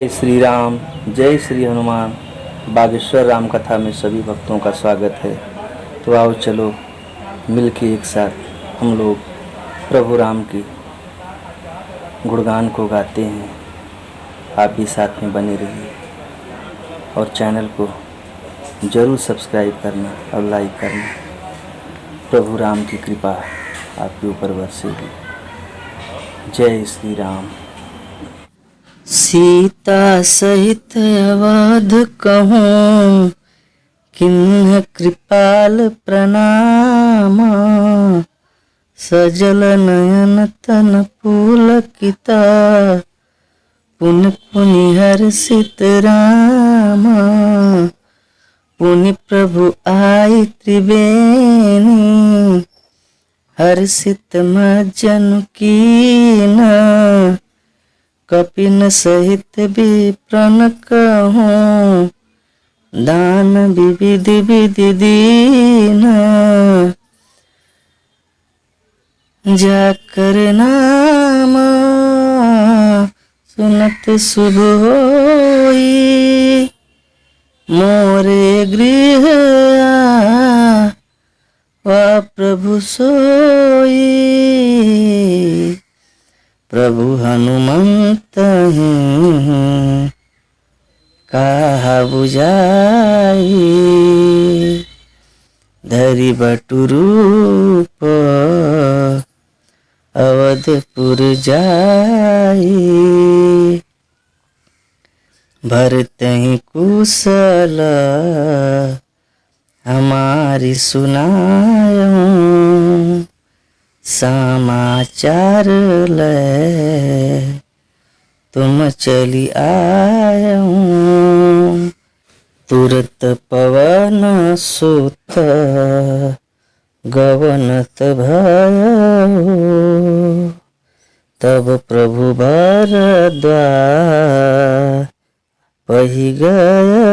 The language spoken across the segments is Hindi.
जय श्री राम, जय श्री हनुमान। बागेश्वर राम कथा में सभी भक्तों का स्वागत है। तो आओ चलो मिलके एक साथ हम लोग प्रभु राम की गुणगान को गाते हैं। आप भी साथ में बने रहिए और चैनल को ज़रूर सब्सक्राइब करना और लाइक करना। प्रभु राम की कृपा आपके ऊपर बरसेगी। जय श्री राम। सीता सहित अवध कहूँ किन्ह कृपाल प्रणाम। सजल नयन तन पुलकित पुनि पुनि हर्षित राम। पुनि प्रभु आई त्रिवेणी हर्षित मज्जन कीना। कपिन सहित विप्रन कहूँ दान विविधि विधि दीना। जाकर नाम सुनत शुभ होई। मोरे गृह वा प्रभु सोई। प्रभु हनुमंत कहा बुझाई। धरि बटु रूप अवधपुर जाई। भरतहि कुशल हमारी सुनायूं। समाचार ले तुम चली आयूं। तुरत पवन सुत गवनत भयो। तब प्रभु भरद्वाज पहि गयो।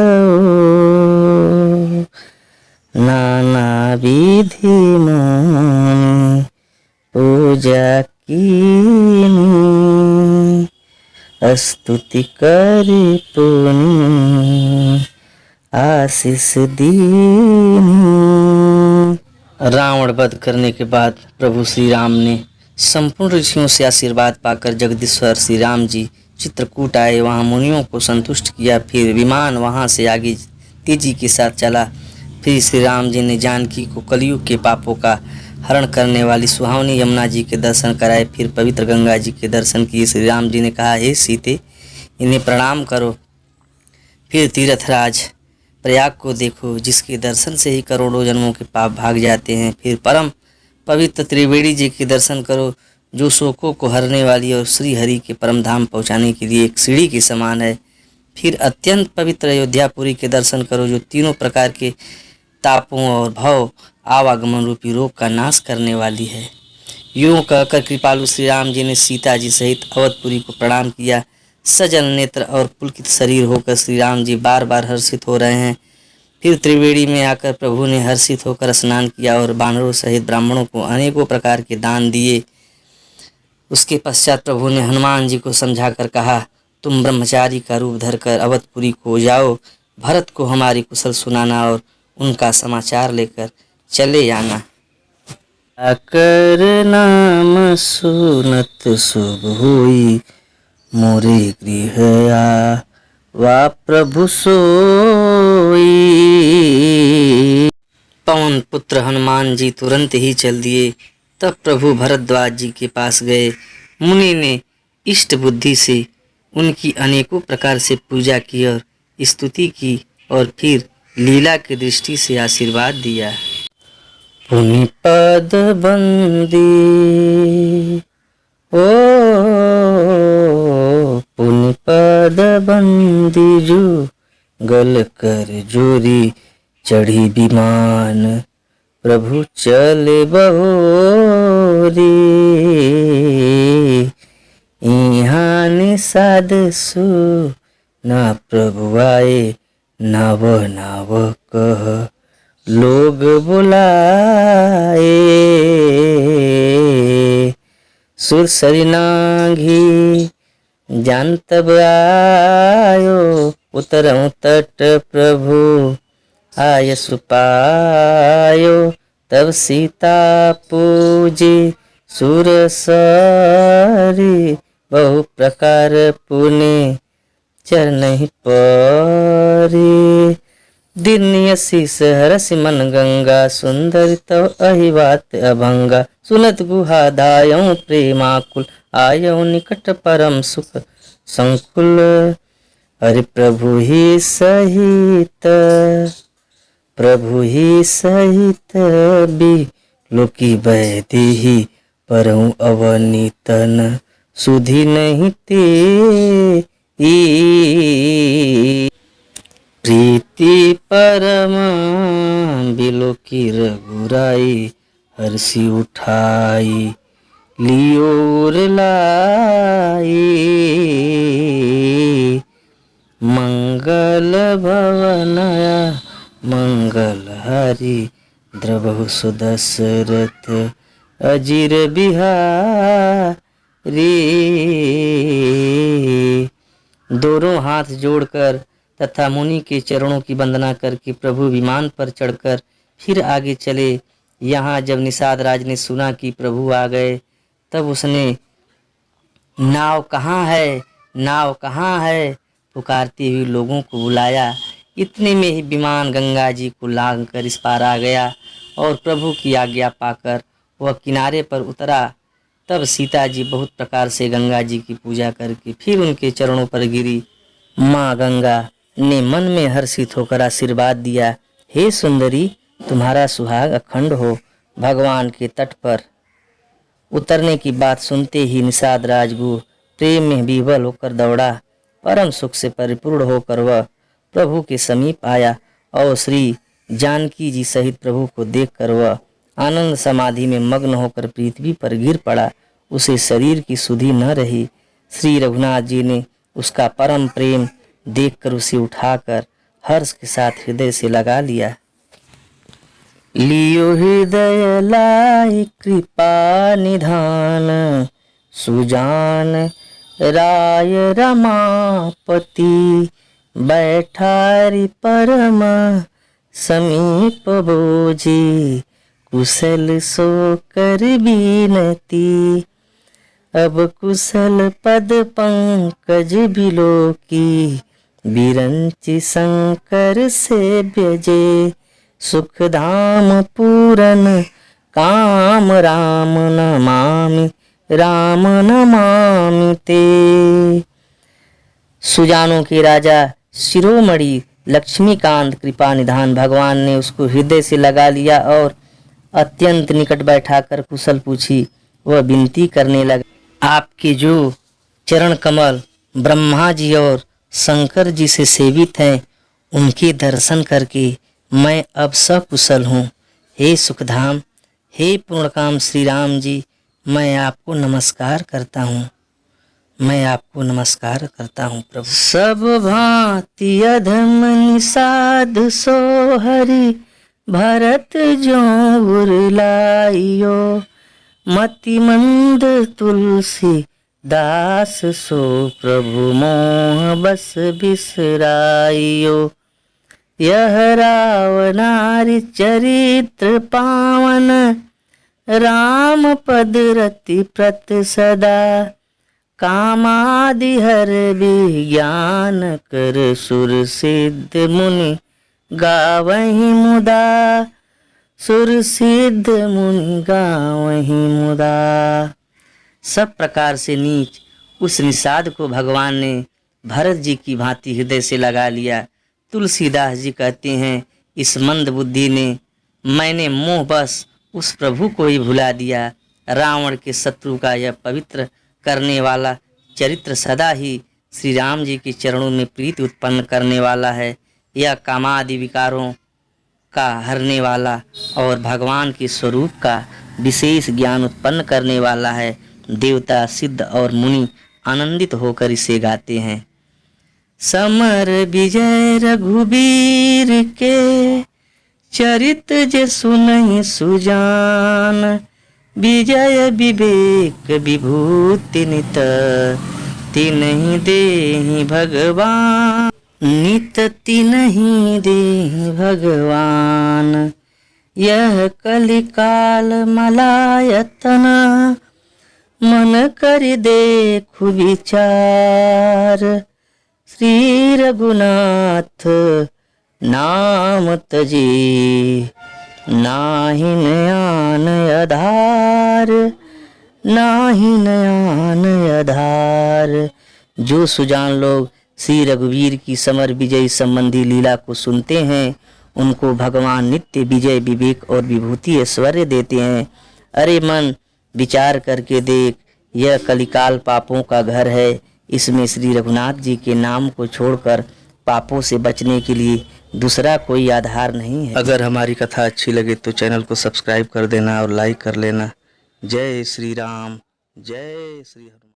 नाना विधि मुनि पूजा कीनी। स्तुति करि पुनि आशीष दीनी। रावण वध करने के बाद प्रभु श्री राम ने संपूर्ण ऋषियों से आशीर्वाद पाकर जगदीश्वर श्री राम जी चित्रकूट आए। वहाँ मुनियों को संतुष्ट किया। फिर विमान वहाँ से आगे तेजी के साथ चला। फिर श्री राम जी ने जानकी को कलयुग के पापों का हरण करने वाली सुहावनी यमुना जी के दर्शन कराए। फिर पवित्र गंगा जी के दर्शन किए। श्री राम जी ने कहा, हे सीते, इन्हें प्रणाम करो। फिर तीर्थराज प्रयाग को देखो, जिसके दर्शन से ही करोड़ों जन्मों के पाप भाग जाते हैं। फिर परम पवित्र त्रिवेणी जी के दर्शन करो, जो शोकों को हरने वाली और श्री हरि के परम धाम पहुँचाने के लिए एक सीढ़ी के समान है। फिर अत्यंत पवित्र अयोध्यापुरी के दर्शन करो, जो तीनों प्रकार के तापों और भव आवागमन रूपी रोग का नाश करने वाली है। यूं कहकर कृपालु श्री राम जी ने सीता जी सहित अवधपुरी को प्रणाम किया। सजल नेत्र और पुलकित शरीर होकर श्री राम जी बार बार हर्षित हो रहे हैं। फिर त्रिवेणी में आकर प्रभु ने हर्षित होकर स्नान किया और वानरों सहित ब्राह्मणों को अनेकों प्रकार के दान दिए। उसके पश्चात प्रभु ने हनुमान जी को समझाकर कहा, तुम ब्रह्मचारी का रूप धरकर अवधपुरी को जाओ। भरत को हमारी कुशल सुनाना और उनका समाचार लेकर चले आना। आकर नाम सुनत शुभ हुई। मोरे गृह वा प्रभु सोई। पवन पुत्र हनुमान जी तुरंत ही चल दिए। तब प्रभु भरद्वाज जी के पास गए। मुनि ने इष्ट बुद्धि से उनकी अनेकों प्रकार से पूजा की और स्तुति की और फिर लीला की दृष्टि से आशीर्वाद दिया। पुनि पद बंदी ओ पुनि पद बंदी जो गल कर जोरी। चढ़ी विमान प्रभु चले बहोरी। यहाँ निषाद सु ना प्रभु आए। नव नव कह लोग बुलाए, सुर सरिनाघी जान तब उतरऊँ तट प्रभु आय सुपायो, तब सीता पूजे सुर सारी, बहु प्रकार पुण्य चरण परी। दिन शीस हरसि मन गंगा, सुंदर तव अहिवात अभंगा। सुनत गुहा धायऊँ प्रेमाकुल, आयऊँ निकट परम सुख संकुल। हरि प्रभु ही सहित, प्रभु ही सहित बिलोकी बैदेही, परहु अवनीतन सुधि नहीं ते। प्रीति परम बिलोकी रघुराई, हर्षि उठाई लियोर लाई। मंगल भवनया मंगल हरि, द्रवहु सुदशरथ अजिर बिहारी। दोनों हाथ जोड़कर तथा मुनि के चरणों की वंदना करके प्रभु विमान पर चढ़कर फिर आगे चले। यहाँ जब निषाद राज ने सुना कि प्रभु आ गए, तब उसने नाव कहाँ है, नाव कहाँ है पुकारते हुए लोगों को बुलाया। इतने में ही विमान गंगा जी को लांघ कर इस पार आ गया और प्रभु की आज्ञा पाकर वह किनारे पर उतरा। तब सीता जी बहुत प्रकार से गंगा जी की पूजा करके फिर उनके चरणों पर गिरी। माँ गंगा ने मन में हर्षित होकर आशीर्वाद दिया, हे सुंदरी, तुम्हारा सुहाग अखंड हो। भगवान के तट पर उतरने की बात सुनते ही निषाद राजगु प्रेम में विह्वल होकर दौड़ा। परम सुख से परिपूर्ण होकर वह प्रभु के समीप आया और श्री जानकी जी सहित प्रभु को देखकर वह आनंद समाधि में मग्न होकर पृथ्वी पर गिर पड़ा। उसे शरीर की सुधि न रही। श्री रघुनाथ जी ने उसका परम प्रेम देखकर उसे उठाकर हर्ष के साथ हृदय से लगा लिया। लियो हृदय लाई कृपा निधान, सुजान राय रमापति। बैठारी परम समीप बोझी, कुशल सो कर बीनती। अब कुशल पद पंकज बिलोकी, बिरंचि शंकर से व्यजे। सुख धाम पूरन काम, राम नमामि, राम नमामि ते। सुजानों के राजा शिरोमणि लक्ष्मीकांत कृपा निधान भगवान ने उसको हृदय से लगा लिया और अत्यंत निकट बैठाकर कुशल पूछी। वह विनती करने लगा, आपके जो चरण कमल ब्रह्मा जी और शंकर जी से सेवित हैं, उनके दर्शन करके मैं अब सकुशल हूँ। हे सुखधाम, हे पूर्णकाम श्री राम जी, मैं आपको नमस्कार करता हूँ, मैं आपको नमस्कार करता हूँ प्रभु। सब भांति अधम निषाद सो हरि, भरत जो उरलाइयो। मति मंद तुलसी दास सो, प्रभु मोह बस बिसराइयो। यह रावनारि चरित्र पावन, राम पद रति प्रत सदा। कामादि हर विज्ञान कर, सुर सिद्ध मुनि गावहि मुदा। सुर सिद्ध मुनि गावहि मुदा। सब प्रकार से नीच उस निषाद को भगवान ने भरत जी की भांति हृदय से लगा लिया। तुलसीदास जी कहते हैं, इस मंद बुद्धि ने मैंने मोह बस उस प्रभु को ही भुला दिया। रावण के शत्रु का यह पवित्र करने वाला चरित्र सदा ही श्री राम जी के चरणों में प्रीति उत्पन्न करने वाला है। यह कामादि विकारों का हरने वाला और भगवान के स्वरूप का विशेष ज्ञान उत्पन्न करने वाला है। देवता, सिद्ध और मुनि आनंदित होकर इसे गाते हैं। समर विजय रघुबीर के, चरित जे सुनहि सुजान। विजय विवेक विभूति नित, तिन्हि देहि भगवान। नितति नहीं दे भगवान, यह कलिकाल मलायतन, मन कर देखु विचार, श्री रघुनाथ नाम तजे, नाहि नयान आधार, नाहि नयान आधार। जो सुजान लोग श्री रघुवीर की समर विजय संबंधी लीला को सुनते हैं, उनको भगवान नित्य विजय, विवेक और विभूति ऐश्वर्य देते हैं। अरे मन, विचार करके देख, यह कलिकाल पापों का घर है। इसमें श्री रघुनाथ जी के नाम को छोड़कर पापों से बचने के लिए दूसरा कोई आधार नहीं है। अगर हमारी कथा अच्छी लगे तो चैनल को सब्सक्राइब कर देना और लाइक कर लेना। जय श्री राम, जय श्री हनुमान।